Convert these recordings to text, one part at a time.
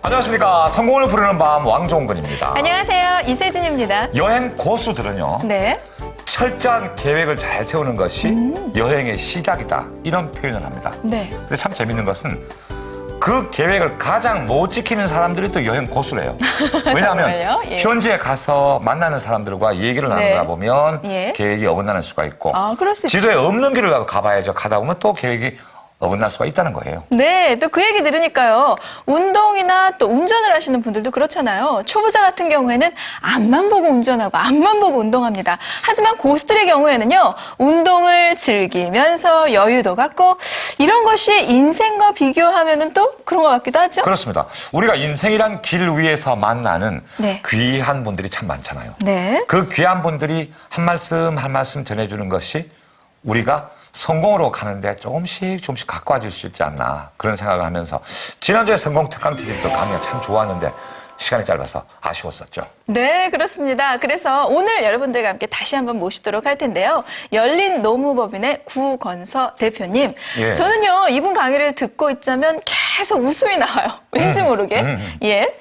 안녕하십니까. 성공을 부르는 밤 왕종근입니다. 안녕하세요. 이세진입니다. 여행 고수들은요. 네. 철저한 계획을 잘 세우는 것이 여행의 시작이다. 이런 표현을 합니다. 네. 근데 참 재밌는 것은 그 계획을 가장 못 지키는 사람들이 또 여행 고수래요. 왜냐하면 정말요? 예. 현지에 가서 만나는 사람들과 얘기를 나누다 보면 예. 계획이 어긋나는 수가 있고 아, 그럴 수 있죠. 지도에 없는 길을 가봐야죠. 가다 보면 또 계획이 어긋날 수가 있다는 거예요. 네, 또 그 얘기 들으니까요. 운동이나 또 운전을 하시는 분들도 그렇잖아요. 초보자 같은 경우에는 앞만 보고 운전하고 앞만 보고 운동합니다. 하지만 고수들의 경우에는요. 운동을 즐기면서 여유도 갖고 이런 것이 인생과 비교하면은 또 그런 것 같기도 하죠. 그렇습니다. 우리가 인생이란 길 위에서 만나는 네. 귀한 분들이 참 많잖아요. 네. 그 귀한 분들이 한 말씀 전해주는 것이 우리가 성공으로 가는데 조금씩 가까워질 수 있지 않나 그런 생각을 하면서 지난주에 성공 특강 TV도 강의가 참 좋았는데 시간이 짧아서 아쉬웠었죠. 네, 그렇습니다. 그래서 오늘 여러분들과 함께 다시 한번 모시도록 할 텐데요. 열린 노무법인의 구건서 대표님. 예. 저는요, 이분 강의를 듣고 있자면 계속 웃음이 나와요. 왠지 모르게. 예.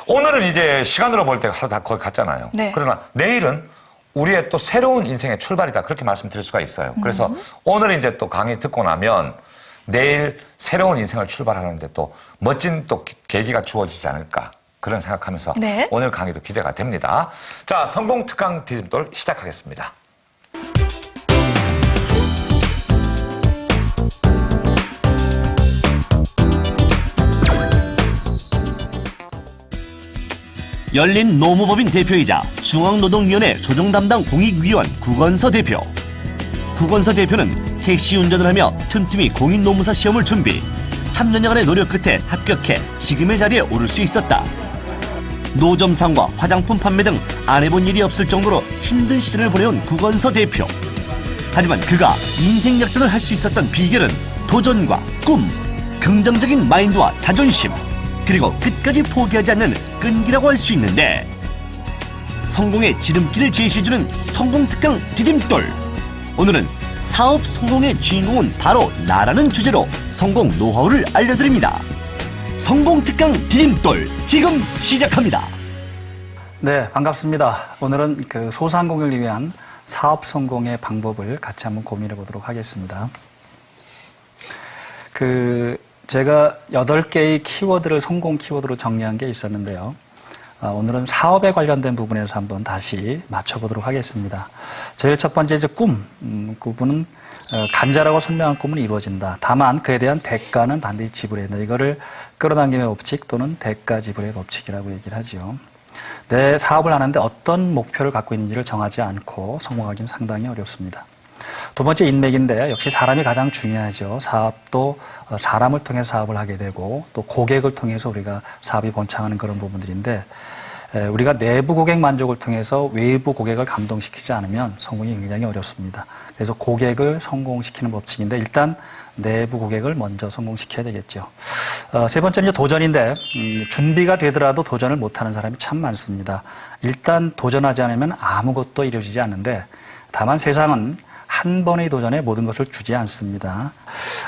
오늘은 이제 시간으로 볼 때가 하루 다 거의 갔잖아요. 네. 그러나 내일은 우리의 또 새로운 인생의 출발이다 그렇게 말씀드릴 수가 있어요. 그래서 오늘 이제 또 강의 듣고 나면 내일 새로운 인생을 출발하는데 또 멋진 또 계기가 주어지지 않을까 그런 생각하면서 네. 오늘 강의도 기대가 됩니다. 자, 성공 특강 디딤돌 시작하겠습니다. 열린 노무법인 대표이자 중앙노동위원회 조정담당 공익위원 구건서 대표. 구건서 대표는 택시 운전을 하며 틈틈이 공인노무사 시험을 준비. 3년여간의 노력 끝에 합격해 지금의 자리에 오를 수 있었다. 노점상과 화장품 판매 등 안 해본 일이 없을 정도로 힘든 시즌을 보내온 구건서 대표. 하지만 그가 인생 역전을 할 수 있었던 비결은 도전과 꿈, 긍정적인 마인드와 자존심, 그리고 끝까지 포기하지 않는 끈기라고 할 수 있는데, 성공의 지름길을 제시해주는 성공특강 디딤돌. 오늘은 사업 성공의 주인공은 바로 나라는 주제로 성공 노하우를 알려드립니다. 성공특강 디딤돌 지금 시작합니다. 네, 반갑습니다. 오늘은 그 소상공인을 위한 사업 성공의 방법을 같이 한번 고민해 보도록 하겠습니다. 제가 8개의 키워드를 성공 키워드로 정리한 게 있었는데요. 오늘은 사업에 관련된 부분에서 한번 다시 맞춰보도록 하겠습니다. 제일 첫 번째 이제 꿈은 간절하고 선명한 꿈은 이루어진다. 다만 그에 대한 대가는 반드시 지불해야 된다. 이거를 끌어당김의 법칙 또는 대가 지불의 법칙이라고 얘기를 하죠. 내 사업을 하는데 어떤 목표를 갖고 있는지를 정하지 않고 성공하기는 상당히 어렵습니다. 두 번째 인맥인데 역시 사람이 가장 중요하죠. 사업도 사람을 통해서 사업을 하게 되고 또 고객을 통해서 우리가 사업이 번창하는 그런 부분들인데 우리가 내부 고객 만족을 통해서 외부 고객을 감동시키지 않으면 성공이 굉장히 어렵습니다. 그래서 고객을 성공시키는 법칙인데 일단 내부 고객을 먼저 성공시켜야 되겠죠. 세 번째는 도전인데 준비가 되더라도 도전을 못하는 사람이 참 많습니다. 일단 도전하지 않으면 아무것도 이루어지지 않는데 다만 세상은 한 번의 도전에 모든 것을 주지 않습니다.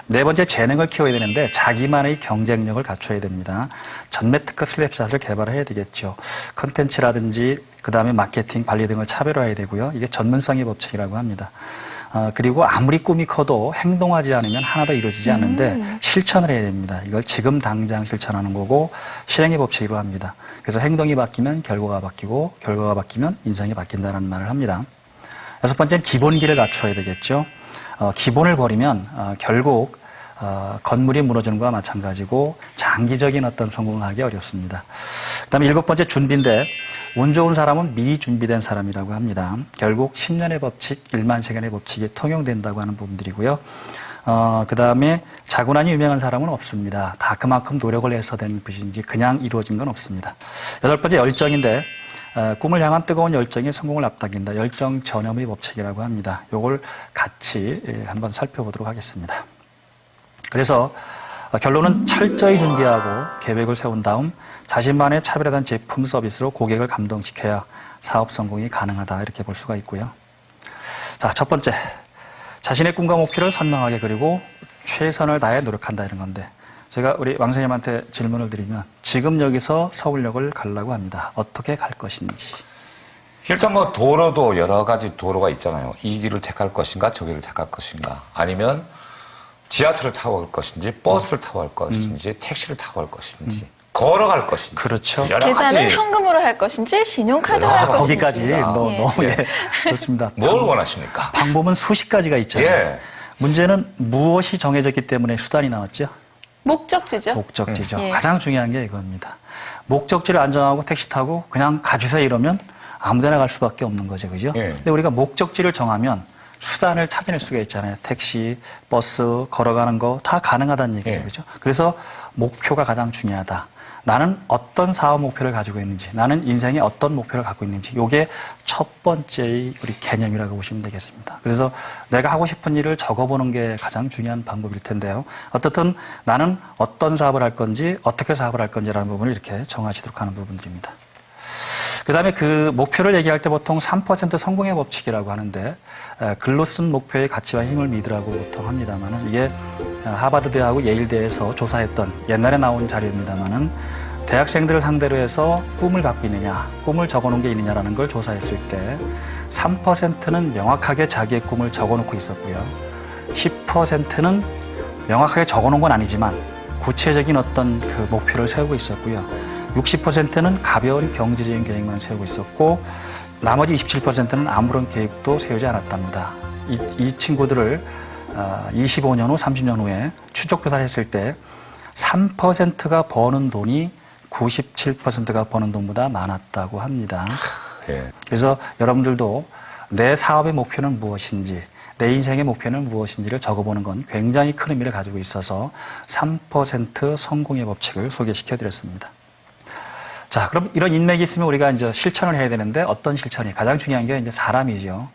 네 번째 재능을 키워야 되는데 자기만의 경쟁력을 갖춰야 됩니다. 전매특허 슬랩샷을 개발해야 되겠죠. 컨텐츠라든지 그다음에 마케팅, 관리 등을 차별화해야 되고요. 이게 전문성의 법칙이라고 합니다. 그리고 아무리 꿈이 커도 행동하지 않으면 하나도 이루어지지 않는데 실천을 해야 됩니다. 이걸 지금 당장 실천하는 거고 실행의 법칙이라고 합니다. 그래서 행동이 바뀌면 결과가 바뀌고 결과가 바뀌면 인생이 바뀐다는 말을 합니다. 여섯 번째는 기본기를 갖춰야 되겠죠. 기본을 버리면 결국 건물이 무너지는 것과 마찬가지고 장기적인 어떤 성공을 하기 어렵습니다. 그다음에 일곱 번째 준비인데 운 좋은 사람은 미리 준비된 사람이라고 합니다. 결국 10년의 법칙, 1만 시간의 법칙이 통용된다고 하는 부분들이고요. 그다음에 자고난이 유명한 사람은 없습니다. 다 그만큼 노력을 해서 된 것인지 그냥 이루어진 건 없습니다. 여덟 번째 열정인데 꿈을 향한 뜨거운 열정이 성공을 앞당긴다. 열정 전염의 법칙이라고 합니다. 이걸 같이 한번 살펴보도록 하겠습니다. 그래서 결론은 철저히 준비하고 계획을 세운 다음 자신만의 차별화된 제품 서비스로 고객을 감동시켜야 사업 성공이 가능하다 이렇게 볼 수가 있고요. 자, 첫 번째 자신의 꿈과 목표를 선명하게 그리고 최선을 다해 노력한다 이런 건데 제가 우리 왕 선생님한테 질문을 드리면 지금 여기서 서울역을 가려고 합니다. 어떻게 갈 것인지. 일단 뭐 도로도 여러 가지 도로가 있잖아요. 이 길을 택할 것인가, 저 길을 택할 것인가, 아니면 지하철을 타고 갈 것인지, 버스를 타고 갈 것인지, 택시를 타고 갈 것인지, 걸어갈 것인지. 그렇죠. 여러 계산은 가지 현금으로 할 것인지 신용카드로 할 것인지. 거기까지 예. 너무 좋습니다. 뭘 원하십니까? 방법은 수십 가지가 있잖아요. 예. 문제는 무엇이 정해졌기 때문에 수단이 나왔죠? 목적지죠. 목적지죠. 예. 가장 중요한 게 이겁니다. 목적지를 안 정하고 택시 타고 그냥 가주세요 이러면 아무데나 갈 수밖에 없는 거죠. 그죠? 예. 근데 우리가 목적지를 정하면 수단을 찾아낼 수가 있잖아요. 택시, 버스, 걸어가는 거 다 가능하다는 얘기죠. 예. 그죠? 그래서 목표가 가장 중요하다. 나는 어떤 사업 목표를 가지고 있는지, 나는 인생에 어떤 목표를 갖고 있는지, 이게 첫 번째의 우리 개념이라고 보시면 되겠습니다. 그래서 내가 하고 싶은 일을 적어보는 게 가장 중요한 방법일 텐데요. 어떻든 나는 어떤 사업을 할 건지, 어떻게 사업을 할 건지라는 부분을 이렇게 정하시도록 하는 부분들입니다. 그 다음에 그 목표를 얘기할 때 보통 3% 성공의 법칙이라고 하는데, 글로 쓴 목표의 가치와 힘을 믿으라고 보통 합니다만은, 이게 하버드대하고 예일대에서 조사했던 옛날에 나온 자료입니다만은, 대학생들을 상대로 해서 꿈을 갖고 있느냐, 꿈을 적어놓은 게 있느냐라는 걸 조사했을 때 3%는 명확하게 자기의 꿈을 적어놓고 있었고요. 10%는 명확하게 적어놓은 건 아니지만 구체적인 어떤 그 목표를 세우고 있었고요. 60%는 가벼운 경제적인 계획만 세우고 있었고, 나머지 27%는 아무런 계획도 세우지 않았답니다. 이 친구들을 25년 후, 30년 후에 추적 조사를 했을 때 3%가 버는 돈이 97%가 버는 돈보다 많았다고 합니다. 예. 그래서 여러분들도 내 사업의 목표는 무엇인지, 내 인생의 목표는 무엇인지를 적어보는 건 굉장히 큰 의미를 가지고 있어서 3% 성공의 법칙을 소개시켜드렸습니다. 자, 그럼 이런 인맥이 있으면 우리가 이제 실천을 해야 되는데, 어떤 실천이? 가장 중요한 게 이제 사람이죠.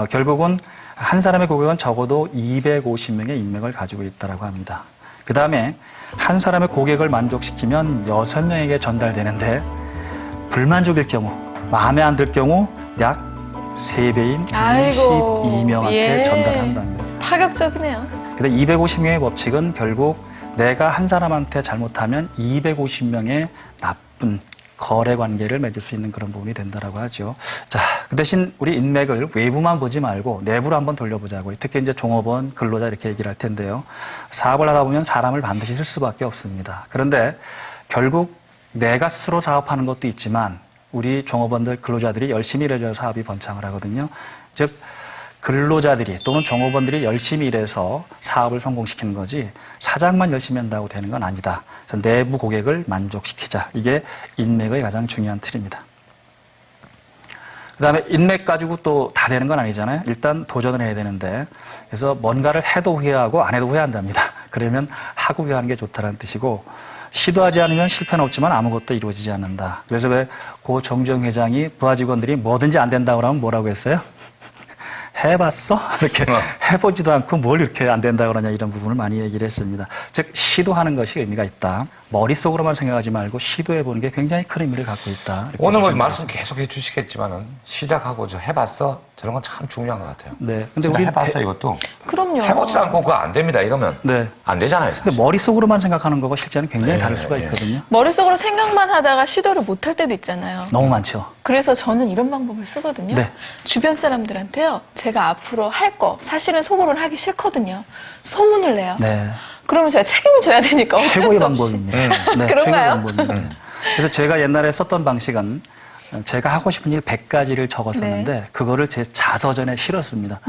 결국은 한 사람의 고객은 적어도 250명의 인맥을 가지고 있다고 합니다. 그 다음에 한 사람의 고객을 만족시키면 6명에게 전달되는데, 불만족일 경우, 마음에 안 들 경우 약 3배인 아이고, 22명한테 예. 전달한답니다. 파격적이네요. 근데 250명의 법칙은 결국 내가 한 사람한테 잘못하면 250명의 나쁜 거래 관계를 맺을 수 있는 그런 부분이 된다라고 하죠. 자, 그 대신 우리 인맥을 외부만 보지 말고 내부로 한번 돌려보자고요. 특히 이제 종업원, 근로자 이렇게 얘기를 할 텐데요. 사업을 하다 보면 사람을 반드시 쓸 수밖에 없습니다. 그런데 결국 내가 스스로 사업하는 것도 있지만 우리 종업원들, 근로자들이 열심히 일해줘야 사업이 번창을 하거든요. 즉, 근로자들이 또는 종업원들이 열심히 일해서 사업을 성공시키는 거지 사장만 열심히 한다고 되는 건 아니다. 그래서 내부 고객을 만족시키자. 이게 인맥의 가장 중요한 틀입니다. 그 다음에 인맥 가지고 또 다 되는 건 아니잖아요. 일단 도전을 해야 되는데, 그래서 뭔가를 해도 후회하고 안 해도 후회한답니다. 그러면 하고 후회하는 게 좋다는 뜻이고, 시도하지 않으면 실패는 없지만 아무것도 이루어지지 않는다. 그래서 왜 고 정주영 회장이 부하 직원들이 뭐든지 안 된다고 하면 뭐라고 했어요? 해봤어? 이렇게 해보지도 않고 뭘 이렇게 안 된다고 그러냐, 이런 부분을 많이 얘기를 했습니다. 즉, 시도하는 것이 의미가 있다. 머릿속으로만 생각하지 말고 시도해보는 게 굉장히 큰 의미를 갖고 있다. 오늘 뭐 보시면 말씀 계속 해주시겠지만은 시작하고 저 해봤어? 저런 건 참 중요한 것 같아요. 네. 근데 진짜 우리 해봤어 이것도. 그럼요. 해보지도 않고 그거 안 됩니다 이러면 네. 안 되잖아요. 사실. 근데 머릿속으로만 생각하는 거가 실제는 굉장히 네, 다를 수가 네. 있거든요. 머릿속으로 생각만 하다가 시도를 못 할 때도 있잖아요. 너무 많죠. 그래서 저는 이런 방법을 쓰거든요. 네. 주변 사람들한테요. 제가 앞으로 할 거, 사실은 속으로는 하기 싫거든요. 소문을 내요. 네. 그러면 제가 책임을 져야 되니까 어쩔 최고의 수 없이. 방법입니다. 네, 최고의 그런가요? 방법입니다. 그래서 제가 옛날에 썼던 방식은 제가 하고 싶은 일 100가지를 적었었는데 네. 그거를 제 자서전에 실었습니다.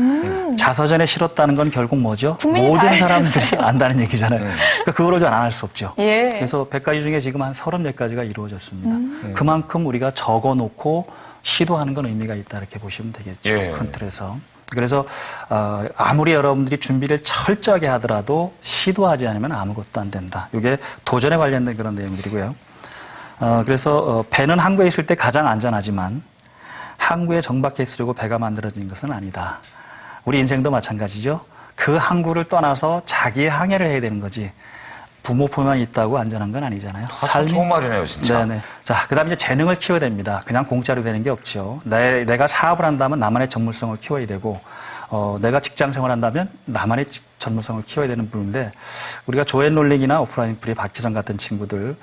자서전에 실었다는 건 결국 뭐죠? 국민이 다 모든 알잖아요. 사람들이 안다는 얘기잖아요. 그러니까 그거를 안 할 수 없죠. 예. 그래서 100가지 중에 지금 한 30몇 가지가 이루어졌습니다. 그만큼 우리가 적어놓고 시도하는 건 의미가 있다, 이렇게 보시면 되겠죠. 예. 큰 틀에서. 그래서 아무리 여러분들이 준비를 철저하게 하더라도 시도하지 않으면 아무것도 안 된다. 이게 도전에 관련된 그런 내용들이고요. 그래서 배는 항구에 있을 때 가장 안전하지만 항구에 정박해 있으려고 배가 만들어진 것은 아니다. 우리 인생도 마찬가지죠. 그 항구를 떠나서 자기의 항해를 해야 되는 거지. 부모 품만 있다고 안전한 건 아니잖아요. 참 좋은 말이네요, 진짜. 네네. 자, 그 다음에 이제 재능을 키워야 됩니다. 그냥 공짜로 되는 게 없죠. 내가 사업을 한다면 나만의 전문성을 키워야 되고, 내가 직장 생활한다면 나만의 전문성을 키워야 되는 부분인데 우리가 조앤 롤링이나 오프라 윈프리, 박지성 같은 친구들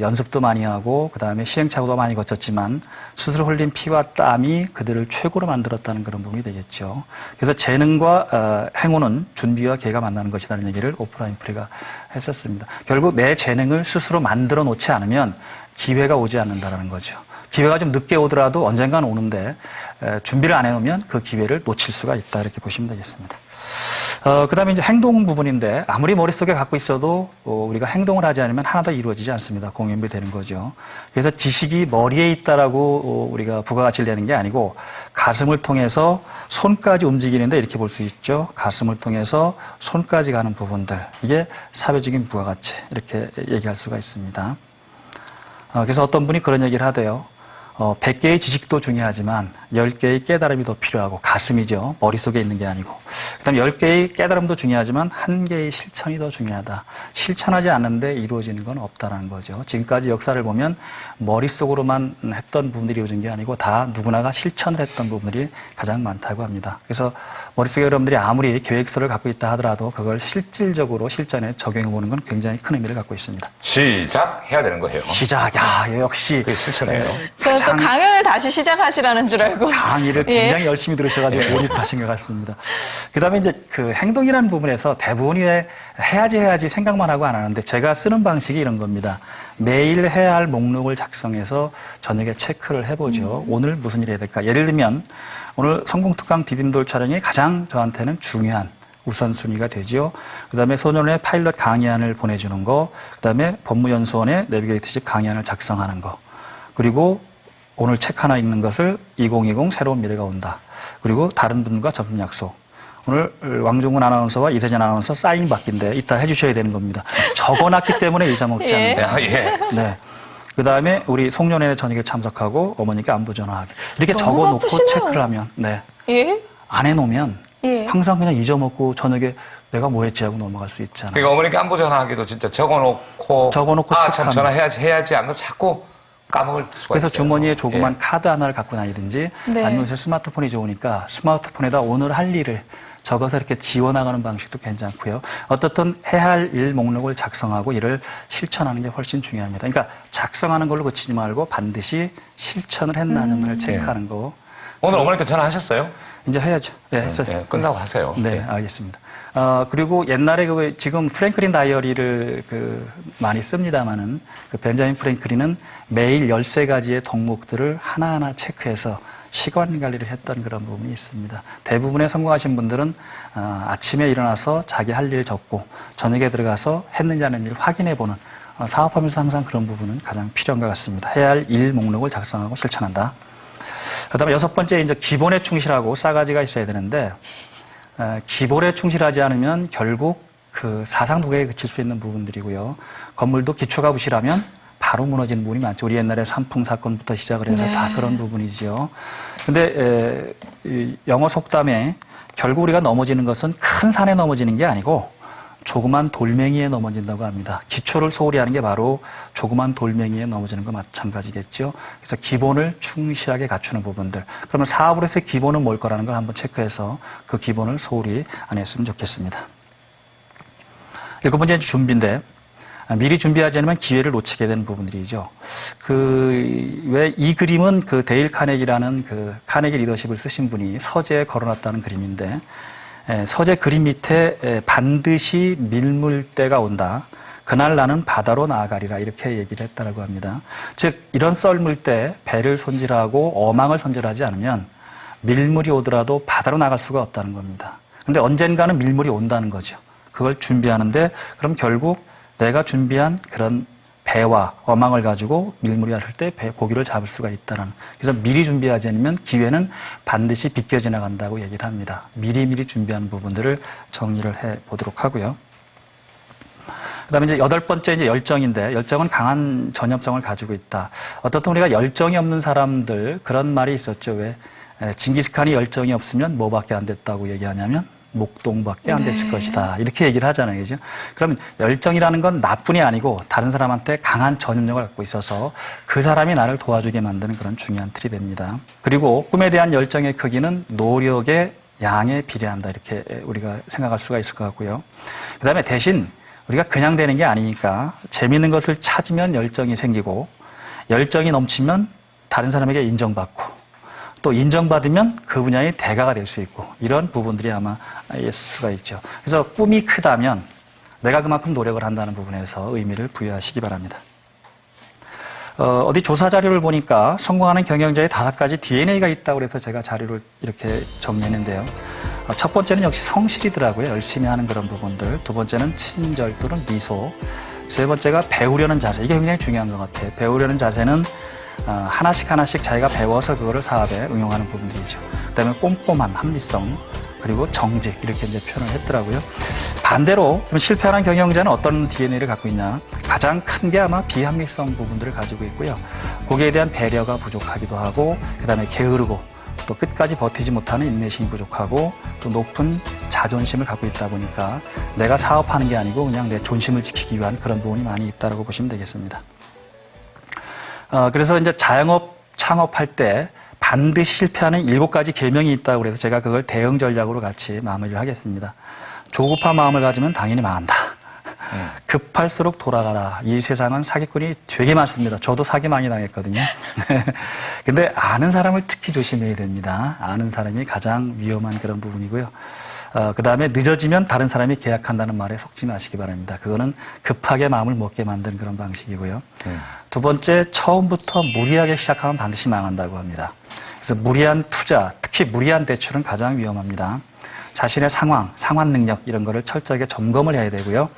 연습도 많이 하고 그다음에 시행착오도 많이 거쳤지만 스스로 흘린 피와 땀이 그들을 최고로 만들었다는 그런 부분이 되겠죠. 그래서 재능과 행운은 준비와 기회가 만나는 것이라는 얘기를 오프라 윈프리가 했었습니다. 결국 내 재능을 스스로 만들어 놓지 않으면 기회가 오지 않는다는 거죠. 기회가 좀 늦게 오더라도 언젠가는 오는데 준비를 안 해놓으면 그 기회를 놓칠 수가 있다 이렇게 보시면 되겠습니다. 그다음에 이제 행동 부분인데 아무리 머릿속에 갖고 있어도 우리가 행동을 하지 않으면 하나도 이루어지지 않습니다. 공연비 되는 거죠. 그래서 지식이 머리에 있다라고 우리가 부가가치를 내는 게 아니고 가슴을 통해서 손까지 움직이는데 이렇게 볼 수 있죠. 가슴을 통해서 손까지 가는 부분들 이게 사회적인 부가가치 이렇게 얘기할 수가 있습니다. 그래서 어떤 분이 그런 얘기를 하대요. 100개의 지식도 중요하지만 10개의 깨달음이 더 필요하고 가슴이죠. 머릿속에 있는 게 아니고. 그다음에 10개의 깨달음도 중요하지만 1개의 실천이 더 중요하다. 실천하지 않는데 이루어지는 건 없다는 거죠. 지금까지 역사를 보면 머릿속으로만 했던 부분들이 이루어진 게 아니고 다 누구나가 실천을 했던 부분들이 가장 많다고 합니다. 그래서 머릿속에 여러분들이 아무리 계획서를 갖고 있다 하더라도 그걸 실질적으로 실전에 적용해 보는 건 굉장히 큰 의미를 갖고 있습니다. 시작해야 되는 거예요. 시작. 야, 역시 그게 실천이에요. 저는 또 강연을 다시 시작하시라는 줄 알고. 강의를 굉장히 열심히 들으셔가지고 몰입하신 것 같습니다. 그 다음에 이제 그 행동이라는 부분에서 대부분이 왜 해야지 생각만 하고 안 하는데 제가 쓰는 방식이 이런 겁니다. 매일 해야 할 목록을 작성해서 저녁에 체크를 해보죠. 오늘 무슨 일 해야 될까? 예를 들면 오늘 성공특강 디딤돌 촬영이 가장 저한테는 중요한 우선순위가 되지요. 그 다음에 소년의 파일럿 강의안을 보내주는 거, 그 다음에 법무연수원의 내비게이터식 강의안을 작성하는 거, 그리고 오늘 책 하나 읽는 것을 2020 새로운 미래가 온다. 그리고 다른 분과 접점 약속. 오늘 왕종근 아나운서와 이세진 아나운서 사인 받기인데 이따 해주셔야 되는 겁니다. 적어놨기 때문에 잊어먹지 않는다. 예. 네. 그 다음에 우리 송년회 저녁에 참석하고 어머니께 안부 전화하기. 이렇게 너무 적어놓고 바쁘시네요. 체크를 하면, 네. 예? 안 해놓으면 예. 항상 그냥 잊어먹고 저녁에 내가 뭐 했지 하고 넘어갈 수 있잖아요. 그러니까 어머니께 안부 전화하기도 진짜 적어놓고 참 체크하면. 전화해야지 안 그러면 자꾸 까먹을 수가 그래서 있어요. 주머니에 조그만 예. 카드 하나를 갖고 다니든지 네. 아니면 요새 스마트폰이 좋으니까 스마트폰에다 오늘 할 일을 적어서 이렇게 지워나가는 방식도 괜찮고요. 어떻든 해야 할 일 목록을 작성하고 이를 실천하는 게 훨씬 중요합니다. 그러니까 작성하는 걸로 그치지 말고 반드시 실천을 했나는을 체크하는 거. 오늘 어머니께 전화하셨어요? 이제 해야죠. 네, 했어요. 예, 끝나고 하세요. 네, 예. 알겠습니다. 그리고 옛날에 지금 프랭클린 다이어리를 많이 씁니다만은 그 벤자민 프랭클린은 매일 13가지의 덕목들을 하나하나 체크해서 시간 관리를 했던 그런 부분이 있습니다. 대부분의 성공하신 분들은 아침에 일어나서 자기 할 일 적고 저녁에 들어가서 했는지 안 했는지를 확인해 보는 사업하면서 항상 그런 부분은 가장 필요한 것 같습니다. 해야 할 일 목록을 작성하고 실천한다. 그다음에 6번째 이제 기본에 충실하고 싸가지가 있어야 되는데 기본에 충실하지 않으면 결국 그 사상도개에 그칠 수 있는 부분들이고요. 건물도 기초가 부실하면 바로 무너지는 부분이 많죠. 우리 옛날에 삼풍 사건부터 시작을 해서 네. 다 그런 부분이지요. 근데 영어 속담에 결국 우리가 넘어지는 것은 큰 산에 넘어지는 게 아니고 조그만 돌멩이에 넘어진다고 합니다. 기초를 소홀히 하는 게 바로 조그만 돌멩이에 넘어지는 거 마찬가지겠죠. 그래서 기본을 충실하게 갖추는 부분들. 그러면 사업을 해서 기본은 뭘 거라는 걸 한번 체크해서 그 기본을 소홀히 안 했으면 좋겠습니다. 7번째는 준비인데 미리 준비하지 않으면 기회를 놓치게 되는 부분들이죠. 왜 이 그림은 그 데일 카네기라는 그 카네기 리더십을 쓰신 분이 서재에 걸어놨다는 그림인데 서재 그림 밑에 반드시 밀물때가 온다. 그날 나는 바다로 나아가리라 이렇게 얘기를 했다고 합니다. 즉 이런 썰물 때 배를 손질하고 어망을 손질하지 않으면 밀물이 오더라도 바다로 나갈 수가 없다는 겁니다. 그런데 언젠가는 밀물이 온다는 거죠. 그걸 준비하는데 그럼 결국 내가 준비한 그런 배와 어망을 가지고 밀물이 왔을 때 고기를 잡을 수가 있다는. 그래서 미리 준비하지 않으면 기회는 반드시 비껴 지나간다고 얘기를 합니다. 미리미리 준비하는 부분들을 정리를 해 보도록 하고요. 그다음에 이제 8번째 이제 열정인데 열정은 강한 전염성을 가지고 있다. 어떻든 우리가 열정이 없는 사람들 그런 말이 있었죠. 왜 징기스칸이 열정이 없으면 뭐밖에 안 됐다고 얘기하냐면 목동밖에 안 됐을 것이다. 이렇게 얘기를 하잖아요. 그죠? 그러면 열정이라는 건 나뿐이 아니고 다른 사람한테 강한 전염력을 갖고 있어서 그 사람이 나를 도와주게 만드는 그런 중요한 틀이 됩니다. 그리고 꿈에 대한 열정의 크기는 노력의 양에 비례한다 이렇게 우리가 생각할 수가 있을 것 같고요. 그다음에 대신 우리가 그냥 되는 게 아니니까 재미있는 것을 찾으면 열정이 생기고 열정이 넘치면 다른 사람에게 인정받고 또 인정받으면 그 분야의 대가가 될 수 있고 이런 부분들이 아마 있을 수가 있죠. 그래서 꿈이 크다면 내가 그만큼 노력을 한다는 부분에서 의미를 부여하시기 바랍니다. 어디 조사 자료를 보니까 성공하는 경영자의 5가지 DNA가 있다고 해서 제가 자료를 이렇게 정리했는데요. 첫 번째는 역시 성실이더라고요. 열심히 하는 그런 부분들. 두 번째는 친절 또는 미소. 세 번째가 배우려는 자세. 이게 굉장히 중요한 것 같아요. 배우려는 자세는 하나씩 자기가 배워서 그거를 사업에 응용하는 부분들이죠. 그다음에 꼼꼼함, 합리성, 그리고 정직 이렇게 이제 표현을 했더라고요. 반대로 좀 실패하는 경영자는 어떤 DNA를 갖고 있냐? 가장 큰 게 아마 비합리성 부분들을 가지고 있고요. 거기에 대한 배려가 부족하기도 하고, 그다음에 게으르고 또 끝까지 버티지 못하는 인내심이 부족하고 또 높은 자존심을 갖고 있다 보니까 내가 사업하는 게 아니고 그냥 내 존심을 지키기 위한 그런 부분이 많이 있다고 보시면 되겠습니다. 그래서 이제 자영업 창업할 때 반드시 실패하는 7가지 계명이 있다고 그래서 제가 그걸 대응 전략으로 같이 마무리를 하겠습니다. 조급한 마음을 가지면 당연히 망한다. 급할수록 돌아가라. 이 세상은 사기꾼이 되게 많습니다. 저도 사기 많이 당했거든요. 근데 아는 사람을 특히 조심해야 됩니다. 아는 사람이 가장 위험한 그런 부분이고요. 그 다음에 늦어지면 다른 사람이 계약한다는 말에 속지 마시기 바랍니다. 그거는 급하게 마음을 먹게 만드는 그런 방식이고요. 두 번째, 처음부터 무리하게 시작하면 반드시 망한다고 합니다. 그래서 무리한 투자, 특히 무리한 대출은 가장 위험합니다. 자신의 상황 능력 이런 거를 철저하게 점검을 해야 되고요.